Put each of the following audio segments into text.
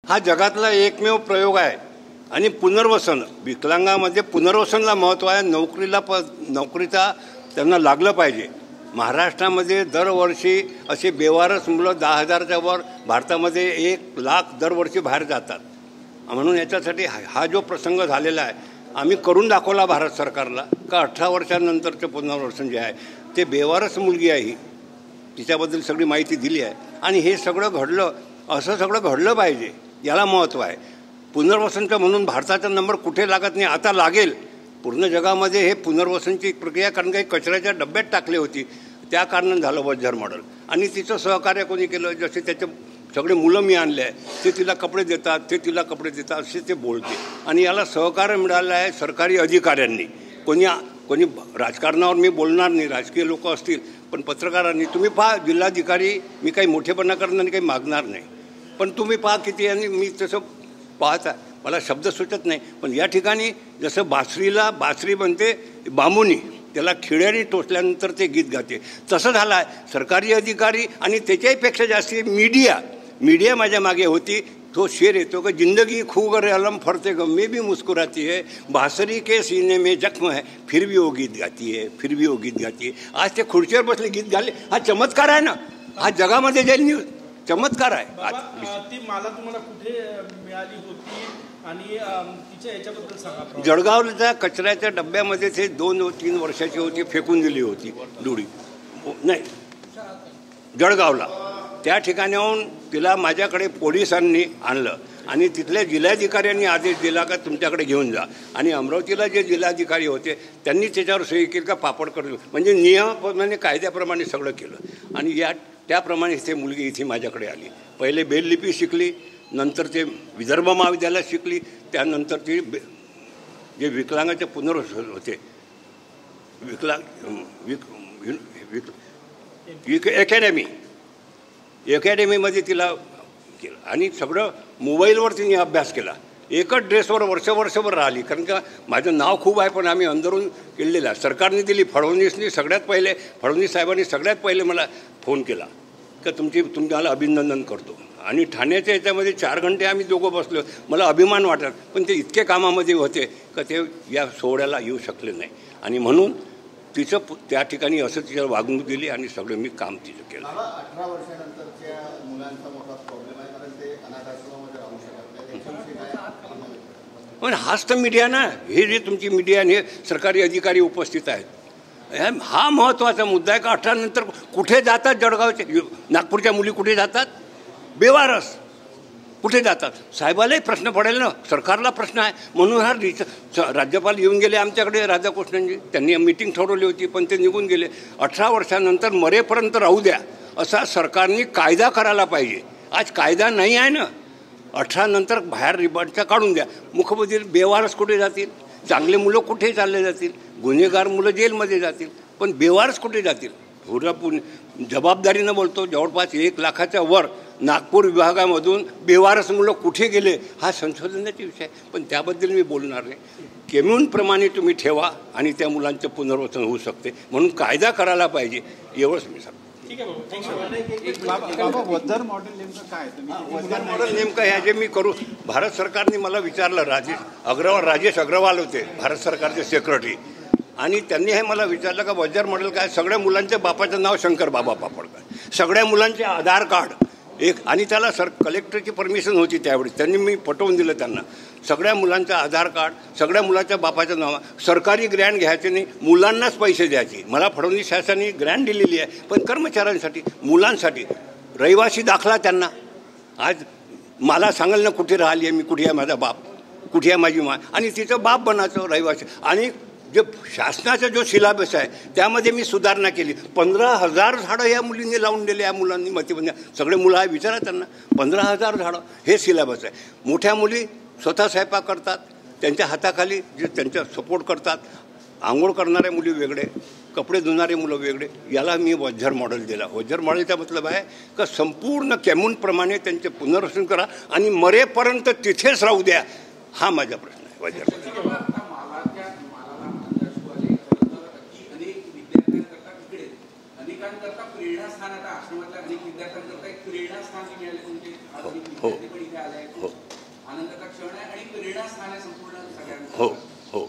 हा जगातला एकमेव प्रयोग आहे आणि पुनर्वसन विकलांगामध्ये पुनर्वसनला महत्त्व आहे. नोकरीचा त्यांना लागलं पाहिजे. महाराष्ट्रामध्ये दरवर्षी असे बेवारस मुलं 10,000च्या वर भारतामध्ये 1,00,000 दरवर्षी बाहेर जातात. म्हणून याच्यासाठी हा जो प्रसंग झालेला आहे आम्ही करून दाखवला भारत सरकारला का 18 वर्षांनंतरचं पुनर्वसन जे आहे ते बेवारस मुलगी आहे ही, तिच्याबद्दल सगळी माहिती दिली आहे आणि हे सगळं घडलं. असं सगळं घडलं पाहिजे, याला महत्त्व आहे. पुनर्वसनचं म्हणून भारताचा नंबर कुठे लागत नाही, आता लागेल. पूर्ण जगामध्ये हे पुनर्वसनची प्रक्रिया कारण काही कचऱ्याच्या डब्यात टाकली होती, त्या कारणानं झालं वज्जर मॉडेल. आणि तिचं सहकार्य कोणी केलं, जसे त्याचे सगळे मुलं मी आणले आहे, ते तिला कपडे देतात, ते तिला कपडे देतात असे ते बोलते. आणि याला सहकार्य मिळालं आहे सरकारी अधिकाऱ्यांनी. कोणी राजकारणावर मी बोलणार नाही, राजकीय लोक असतील, पण पत्रकारांनी तुम्ही पहा. जिल्हाधिकारी, मी काही मोठेपणा करणार नाही, काही मागणार नाही, पण तुम्ही पहा किती. आणि मी तसं पाहता मला शब्द सुचत नाही, पण या ठिकाणी जसं बासरी बनते बांबूनी, त्याला खिळ्याने टोचल्यानंतर ते गीत गाते, तसं झालं आहे. सरकारी अधिकारी आणि त्याच्याहीपेक्षा जास्त मीडिया माझ्या मागे होती. तो शेर येतो का जिंदगी खूगर अलम फरते गम में भी मुस्कुराती है, बासरी के सीने में जख्म है फिर भी वो गीत गाती है. आज ते खुर्चीवर बसले गीत गाले. हा चमत्कार आहे ना, हा जगामध्ये जाईल न्यूज, चमत्कार आहे. ती मला तुम्हाला कुठे मिळाली होती आणि तिच्या याच्याबद्दल सांगा. जळगावच्या कचऱ्याच्या डब्यामध्ये ते 2-3 वर्षाची होती, फेकून दिली होती डुडी. नाही, जळगावला. त्या ठिकाणाहून तिला माझ्याकडे पोलिसांनी आणलं आणि तिथल्या जिल्हाधिकाऱ्यांनी आदेश दिला का तुमच्याकडे घेऊन जा. आणि अमरावतीला जे जिल्हाधिकारी होते त्यांनी त्याच्यावर सही केली का पापड करून, म्हणजे नियमाप्रमाणे कायद्याप्रमाणे सगळं केलं. आणि त्याप्रमाणे ते मुलगी इथे माझ्याकडे आली. पहिले बेललिपी शिकली, नंतर ते विदर्भ महाविद्यालयात शिकली, त्यानंतर ती जे विकलांगाचे पुनर्वसन होते अकॅडमीमध्ये तिला केलं. आणि सगळं मोबाईलवर तिने अभ्यास केला. एकच ड्रेसवर वर्षभर राहिली, कारण का माझं नाव खूप आहे, पण आम्ही अंदरून केलेलं आहे. सरकारने दिली. फडणवीस साहेबांनी सगळ्यात पहिले मला फोन केला का तुम्हाला अभिनंदन करतो. आणि ठाण्याच्या याच्यामध्ये 4 घंटे आम्ही दोघं बसलो. मला अभिमान वाटत, पण ते इतके कामामध्ये होते का ते या सोहळ्याला येऊ शकले नाही. आणि म्हणून तिचं त्या ठिकाणी असं तिच्या वागणूक दिली आणि सगळं मी काम तिचं केलं. 18 वर्षानंतरच्या मुलांचा मोठा प्रॉब्लेम आहे, कारण ते अनाथ आश्रमामध्ये राहू शकत नाही. पण हाच तर मीडिया ना, हे जे तुमची मीडिया आणि हे सरकारी अधिकारी उपस्थित आहेत, हा महत्त्वाचा मुद्दा आहे. का 18 नंतर कुठे जातात जळगावचे नागपूरच्या मुली, कुठे जातात बेवारस, कुठे जातात? साहेबालाही प्रश्न पडेल ना, सरकारला प्रश्न आहे. म्हणून हा राज्यपाल येऊन गेले आमच्याकडे, राधाकृष्णनजी. त्यांनी मीटिंग ठरवली होती, पण ते निघून गेले. 18 वर्षानंतर मरेपर्यंत राहू द्या असा सरकारने कायदा करायला पाहिजे. आज कायदा नाही आहे ना. 18 नंतर बाहेर रिबांडचा काढून द्या. मुख्यमंत्री बेवारस कुठे जातील? चांगले मुलं कुठे चालले जातील? गुन्हेगार मुलं जेलमध्ये जातील, पण बेवारस कुठे जातील? जबाबदारीनं बोलतो, जवळपास 1 लाखाच्या वर नागपूर विभागामधून बेवारस मुलं कुठे गेले हा संशोधनाचा विषय आहे, पण त्याबद्दल मी बोलणार नाही. कम्युनप्रमाणे तुम्ही ठेवा आणि त्या मुलांचं पुनर्वसन होऊ शकते, म्हणून कायदा करायला पाहिजे, एवढंच मी सांगतो. वज्जर मॉडेल नेमकं काय? वज्जर मॉडेल नेमकं हे जे मी करू, भारत सरकारने मला विचारलं. राजेश अग्रवाल होते भारत सरकारचे सेक्रेटरी, आणि त्यांनी हे मला विचारलं का वज्जर मॉडेल काय? सगळ्या मुलांच्या बापाचं नाव शंकर बाबा पापडकर, सगळ्या मुलांचे आधार कार्ड एक, आणि त्याला कलेक्टरची परमिशन होती त्यावेळी, त्यांनी मी पटवून दिलं त्यांना. सगळ्या मुलांचं आधार कार्ड, सगळ्या मुलाच्या बापाचं नाव, सरकारी ग्रँट घ्यायचे नाही, मुलांनाच पैसे द्यायचे. मला फडणवीस शासनाने ग्रँट दिलेली आहे, पण कर्मचाऱ्यांसाठी, मुलांसाठी रहिवासी दाखला त्यांना. आज मला सांगाल ना कुठे राहिली आहे मी, कुठे आहे माझा बाप, कुठे आहे माझी मा, आणि तिचं बाप बनायचं रहिवासी. आणि जे शासनाचा जो सिलेबस आहे त्यामध्ये मी सुधारणा केली. 15,000 झाडं या मुलींनी लावून दिले. या मुलांनी मतिमंद सगळे मुलं आहे, विचारा त्यांना. 15,000 झाडं हे सिलेबस आहे. मोठ्या मुली स्वतः स्वयंपाक करतात, त्यांच्या हाताखाली जे त्यांच्या सपोर्ट करतात. आंघोळ करणारे मुली वेगळे, कपडे धुणारे मुलं वेगळे. याला मी वज्जर मॉडेल दिला. वज्जर मॉडेलचा मतलब आहे का संपूर्ण कम्युनप्रमाणे त्यांचे पुनर्वसन करा आणि मरेपर्यंत तिथेच राहू द्या, हा माझा प्रश्न आहे. वज्जर मॉडेल आलंय, आनंदाचा क्षण आहे आणि प्रेरणास्थान आहे संपूर्ण सगळ्यांना. हो हो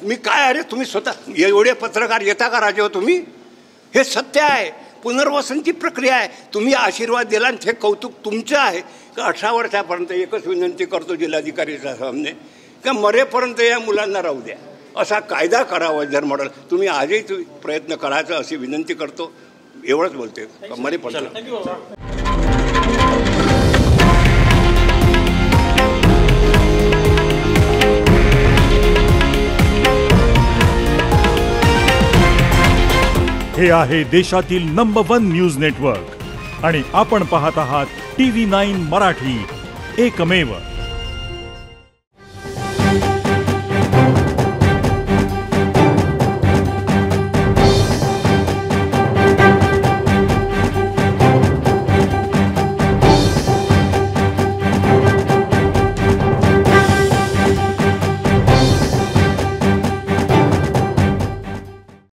मी काय अरे तुम्ही स्वतः एवढे पत्रकार येता का राजे हो तुम्ही? हे सत्य आहे, पुनर्वसनची प्रक्रिया आहे. तुम्ही आशीर्वाद दिला आणि हे कौतुक तुमचं आहे. का 18 वर्षापर्यंत एकच विनंती करतो जिल्हाधिकारीच्या सामने का मरेपर्यंत या मुलांना राहू द्या, असा कायदा करावा जर म्हणाल. तुम्ही आजही प्रयत्न करायचा अशी विनंती करतो. एवढंच बोलते मरेपर्यंत. थँक्यू बाबा. हे आहे देशातील नंबर 1 न्यूज नेटवर्क आणि आपण पाहत आहात TV9 मराठी, एकमेव.